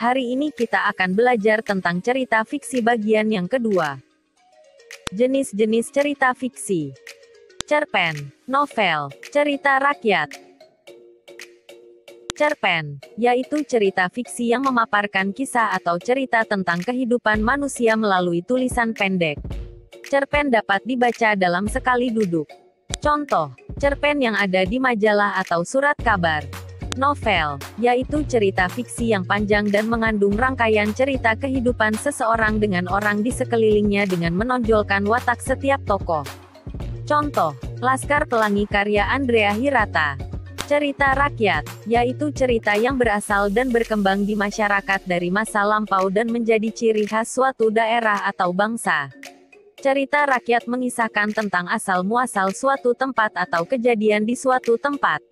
Hari ini kita akan belajar tentang cerita fiksi bagian yang kedua. Jenis-jenis cerita fiksi. Cerpen, novel, cerita rakyat. Cerpen, yaitu cerita fiksi yang memaparkan kisah atau cerita tentang kehidupan manusia melalui tulisan pendek. Cerpen dapat dibaca dalam sekali duduk. Contoh, cerpen yang ada di majalah atau surat kabar. Novel, yaitu cerita fiksi yang panjang dan mengandung rangkaian cerita kehidupan seseorang dengan orang di sekelilingnya dengan menonjolkan watak setiap tokoh. Contoh, Laskar Pelangi karya Andrea Hirata. Cerita rakyat, yaitu cerita yang berasal dan berkembang di masyarakat dari masa lampau dan menjadi ciri khas suatu daerah atau bangsa. Cerita rakyat mengisahkan tentang asal-muasal suatu tempat atau kejadian di suatu tempat.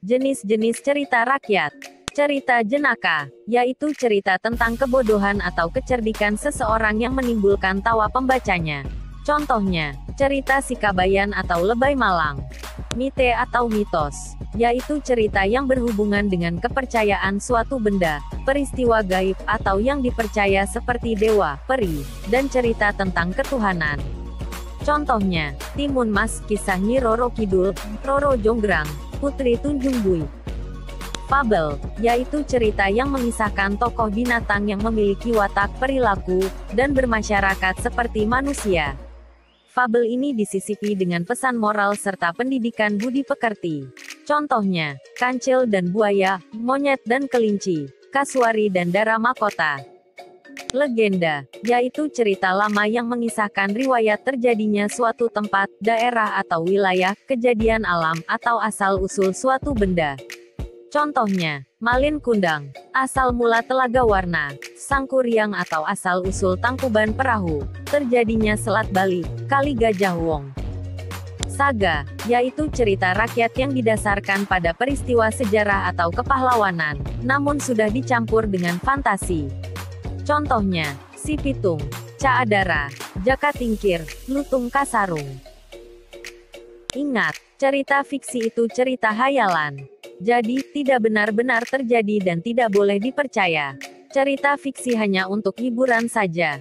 Jenis-jenis cerita rakyat. Cerita jenaka, yaitu cerita tentang kebodohan atau kecerdikan seseorang yang menimbulkan tawa pembacanya. Contohnya, cerita Sikabayan atau Lebay Malang. Mite atau mitos, yaitu cerita yang berhubungan dengan kepercayaan suatu benda, peristiwa gaib, atau yang dipercaya seperti dewa, peri, dan cerita tentang ketuhanan. Contohnya, Timun Mas, kisah Nyi Roro Kidul, Roro Jonggrang, Putri Tunjung Bui. Fabel, yaitu cerita yang mengisahkan tokoh binatang yang memiliki watak, perilaku, dan bermasyarakat seperti manusia. Fabel ini disisipi dengan pesan moral serta pendidikan budi pekerti. Contohnya, Kancil dan Buaya, Monyet dan Kelinci, Kasuari dan Dara Makota. Legenda, yaitu cerita lama yang mengisahkan riwayat terjadinya suatu tempat, daerah atau wilayah, kejadian alam, atau asal-usul suatu benda. Contohnya, Malin Kundang, asal mula Telaga Warna, Sangkuriang atau asal-usul Tangkuban Perahu, terjadinya Selat Bali, Kali Gajah Wong. Saga, yaitu cerita rakyat yang didasarkan pada peristiwa sejarah atau kepahlawanan, namun sudah dicampur dengan fantasi. Contohnya, Si Pitung, Caadara, Jaka Tingkir, Lutung Kasarung. Ingat, cerita fiksi itu cerita hayalan. Jadi, tidak benar-benar terjadi dan tidak boleh dipercaya. Cerita fiksi hanya untuk hiburan saja.